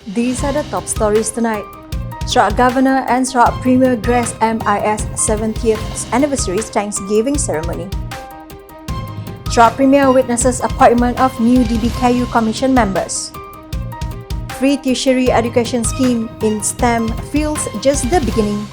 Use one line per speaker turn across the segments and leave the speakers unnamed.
These are the top stories tonight. Sarawak Governor and Sarawak Premier grace MIS 70th anniversary Thanksgiving ceremony. Sarawak Premier witnesses appointment of new DBKU Commission members. Free tertiary education scheme in STEM fields just the beginning.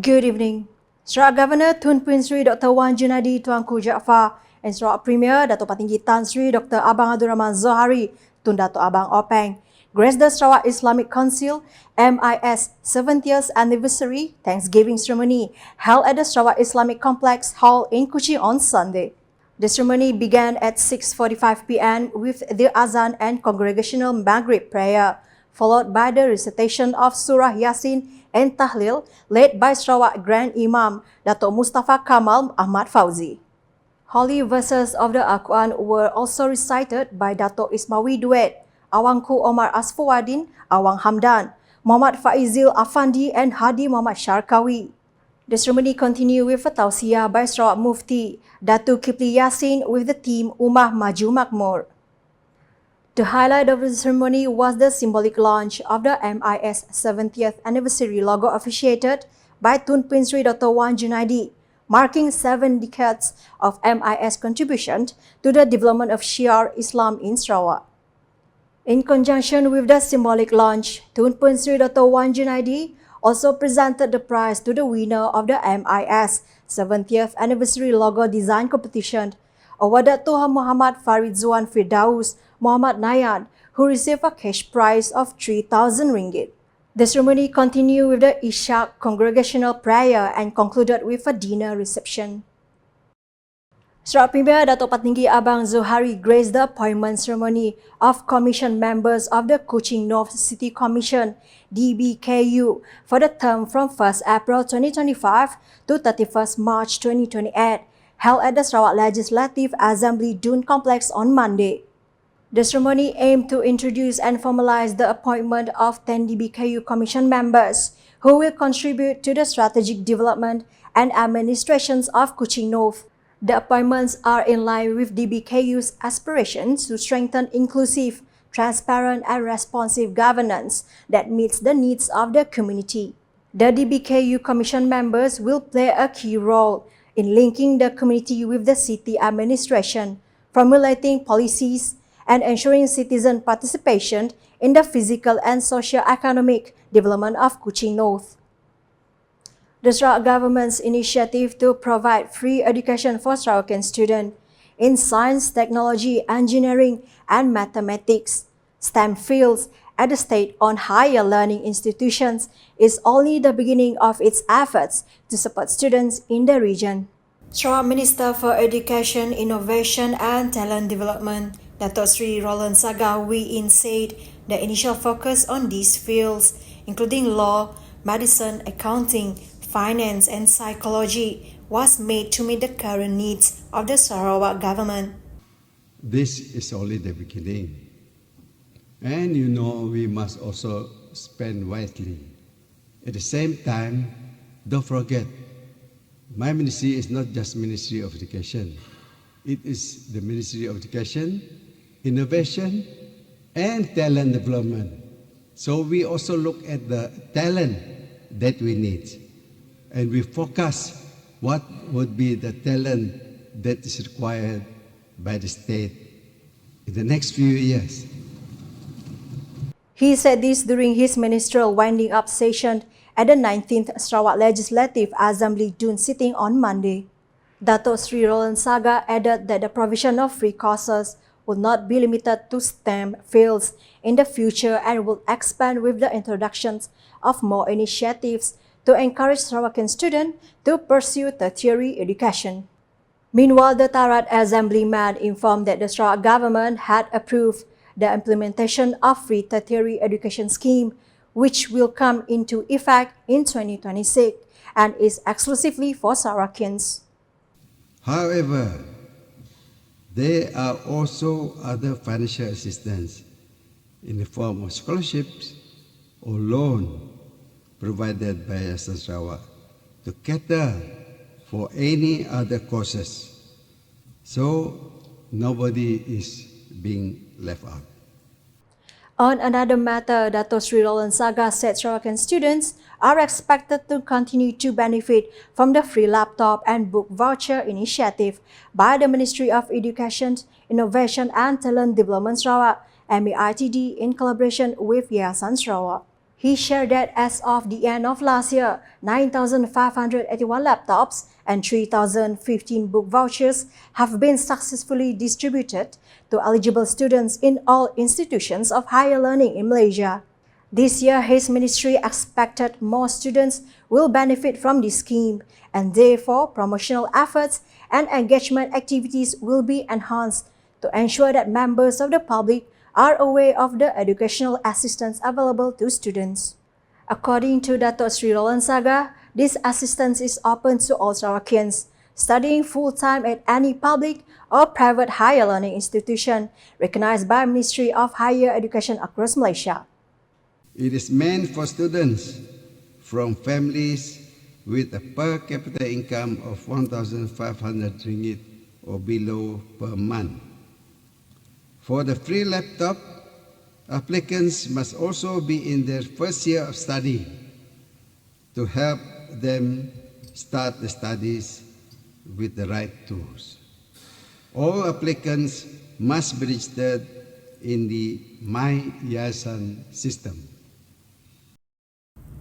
Good evening. Sarawak Governor Tun Prin Sri Dr. Wan Junadi Tuanku Jaafar and Sarawak Premier Dato' Patinggi Tan Sri Dr. Abang Abdul Rahman Zohari Tun Dato' Abang Openg graced the Sarawak Islamic Council MIS 70th anniversary Thanksgiving ceremony held at the Sarawak Islamic Complex Hall in Kuching on Sunday. The ceremony began at 6:45 p.m. with the Azan and congregational Maghrib prayer, followed by the recitation of Surah Yasin and Tahlil led by Sarawak Grand Imam Dato' Mustafa Kamal Ahmad Fauzi. Holy verses of the Al-Quran were also recited by Dato' Ismawi Duet, Awangku Omar Asfawadin, Awang Hamdan, Muhammad Faizil Afandi and Hadi Muhammad Sharkawi. The ceremony continued with a tausiah by Sarawak Mufti Datu Kipli Yasin with the theme Ummah Maju Makmur. The highlight of the ceremony was the symbolic launch of the MIS 70th anniversary logo officiated by Tun Prin Sri Dr. Wan Junadi, marking 7 decades of MIS contribution to the development of Syiar Islam in Sarawak. In conjunction with the symbolic launch, Tun Prin Sri Dr. Wan Junadi also presented the prize to the winner of the MIS 70th anniversary logo design competition, awarded to Muhammad Farid Zuan Firdaus Muhammad Nayan, who received a cash prize of 3,000 ringgit. The ceremony continued with the Ishaq congregational prayer and concluded with a dinner reception. Sarawak Premier Dato' Patinggi Abang Zohari graced the appointment ceremony of commission members of the Kuching North City Commission DBKU for the term from 1st April 2025 to 31st March 2028, held at the Sarawak Legislative Assembly Dun Complex on Monday. The ceremony aimed to introduce and formalize the appointment of 10 DBKU Commission members who will contribute to the strategic development and administrations of Kuching North. The appointments are in line with DBKU's aspirations to strengthen inclusive, transparent and responsive governance that meets the needs of the community. The DBKU Commission members will play a key role in linking the community with the city administration, formulating policies, and ensuring citizen participation in the physical and socio-economic development of Kuching North. The Sarawak government's initiative to provide free education for Sarawakian students in science, technology, engineering, and mathematics, STEM fields, at the state-owned higher learning institutions is only the beginning of its efforts to support students in the region. Sarawak Minister for Education, Innovation and Talent Development, Dato' Sri Roland Saga Wee In said the initial focus on these fields, including law, medicine, accounting, finance and psychology, was made to meet the current needs of the Sarawak government.
This is only the beginning. And we must also spend wisely. At the same time, don't forget, my ministry is not just Ministry of Education. It is the Ministry of Education, Innovation, and Talent Development. So we also look at the talent that we need. And we focus what would be the talent that is required by the state in the next few years.
He said this during his ministerial winding-up session at the 19th Sarawak Legislative Assembly Dun sitting on Monday. Dato' Sri Roland Saga added that the provision of free courses will not be limited to STEM fields in the future and will expand with the introductions of more initiatives to encourage Sarawakian students to pursue tertiary education. Meanwhile, the Tarat Assemblyman informed that the Sarawak government had approved the implementation of free tertiary education scheme, which will come into effect in 2026 and is exclusively for Sarawakians.
However, there are also other financial assistance in the form of scholarships or loan provided by Yayasan Sarawak to cater for any other causes. So nobody is being left out.
On another matter, Dato Sri Roland Saga said Sarawakian students are expected to continue to benefit from the free laptop and book voucher initiative by the Ministry of Education, Innovation and Talent Development Sarawak, MEITD, in collaboration with Yayasan Sarawak. He shared that as of the end of last year, 9,581 laptops and 3,015 book vouchers have been successfully distributed to eligible students in all institutions of higher learning in Malaysia. This year, his ministry expected more students will benefit from this scheme, and therefore promotional efforts and engagement activities will be enhanced to ensure that members of the public are aware of the educational assistance available to students. According to Dato Sri Roland Saga, this assistance is open to all Sarawakians studying full-time at any public or private higher learning institution recognized by Ministry of Higher Education across Malaysia.
It is meant for students from families with a per capita income of 1,500 ringgit or below per month. For the free laptop, applicants must also be in their first year of study to help them start the studies with the right tools. All applicants must be registered in the My Yayasan system.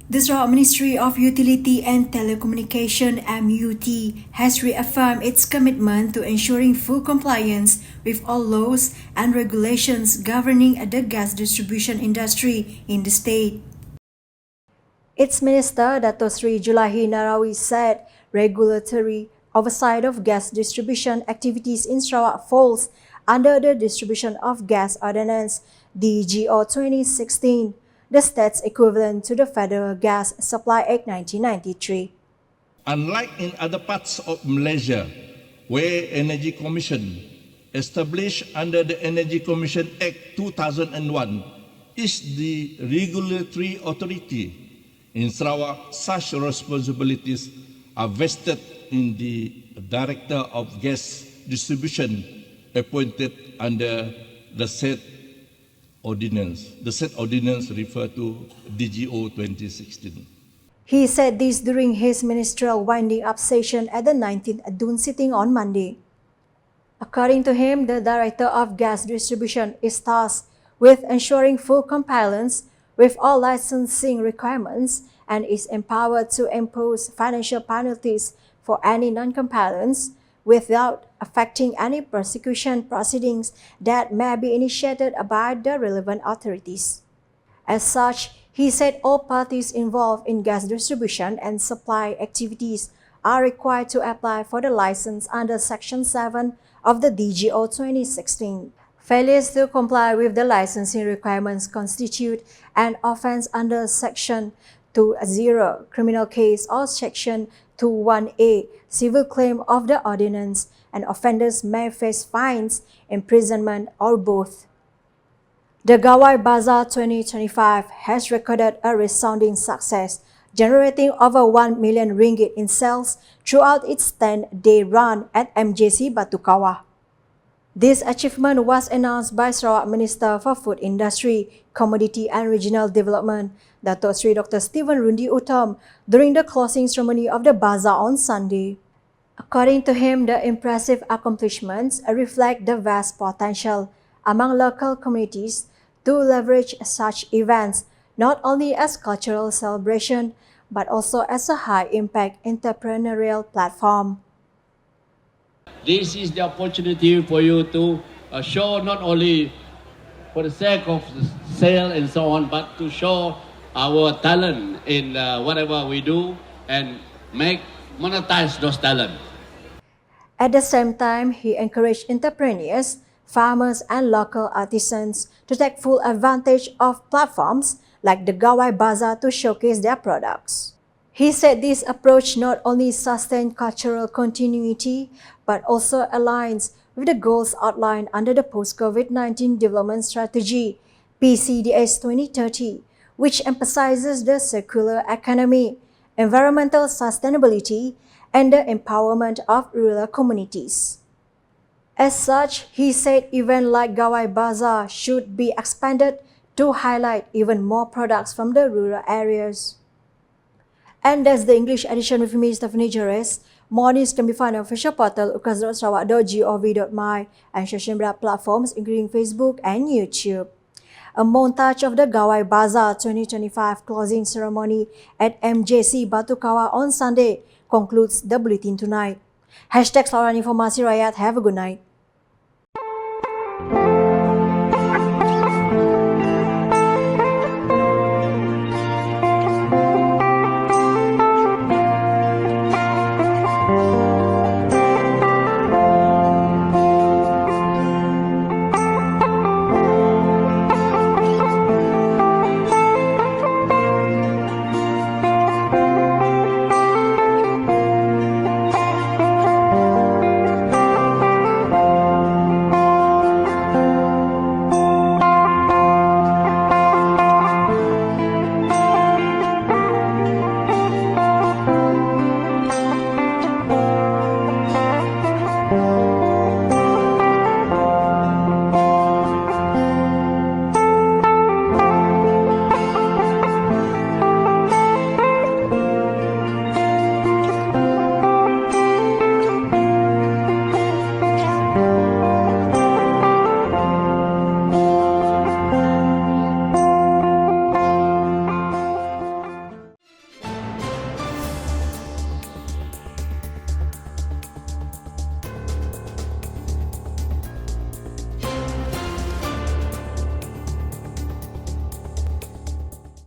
The Sarawak Ministry of Utility and Telecommunication (MUT) has reaffirmed its commitment to ensuring full compliance with all laws and regulations governing the gas distribution industry in the state. Its Minister, Dato Sri Julahi Narawi, said regulatory oversight of gas distribution activities in Sarawak falls under the Distribution of Gas Ordinance DGO 2016, the state's equivalent to the Federal Gas Supply Act 1993.
Unlike in other parts of Malaysia, where Energy Commission, established under the Energy Commission Act 2001, is the regulatory authority, in Sarawak, such responsibilities are vested in the Director of Gas Distribution appointed under the said ordinance. The said ordinance referred to DGO 2016.
He said this during his ministerial winding-up session at the 19th Dun sitting on Monday. According to him, the Director of Gas Distribution is tasked with ensuring full compliance with all licensing requirements and is empowered to impose financial penalties for any non-compliance without affecting any prosecution proceedings that may be initiated by the relevant authorities. As such, he said all parties involved in gas distribution and supply activities are required to apply for the license under Section 7 of the DGO 2016. Failures to comply with the licensing requirements constitute an offence under Section 20 criminal case or Section 21A civil claim of the ordinance, and offenders may face fines, imprisonment, or both. The Gawai Bazaar 2025 has recorded a resounding success, generating over 1 million ringgit in sales throughout its 10-day run at MJC Batu Kawah. This achievement was announced by Sarawak Minister for Food Industry, Commodity and Regional Development, Dato Sri Dr. Stephen Rundi Uttam, during the closing ceremony of the Bazaar on Sunday. According to him, the impressive accomplishments reflect the vast potential among local communities to leverage such events not only as cultural celebration but also as a high-impact entrepreneurial platform.
This is the opportunity for you to show not only for the sake of sale and so on, but to show our talent in whatever we do and monetize those talents.
At the same time, he encouraged entrepreneurs, farmers, and local artisans to take full advantage of platforms like the Gawai Bazaar to showcase their products. He said this approach not only sustains cultural continuity, but also aligns with the goals outlined under the Post-COVID-19 Development Strategy, PCDS 2030, which emphasizes the circular economy, environmental sustainability, and the empowerment of rural communities. As such, he said events like Gawai Bazaar should be expanded to highlight even more products from the rural areas. And that's the English edition with me, Stephanie Jores. More news can be found on official portal ukas.sarawak.gov.my and social media platforms including Facebook and YouTube. A montage of the Gawai Bazaar 2025 closing ceremony at MJC Batu Kawah on Sunday concludes the bulletin tonight. #Saluran Informasi Rakyat. Have a good night.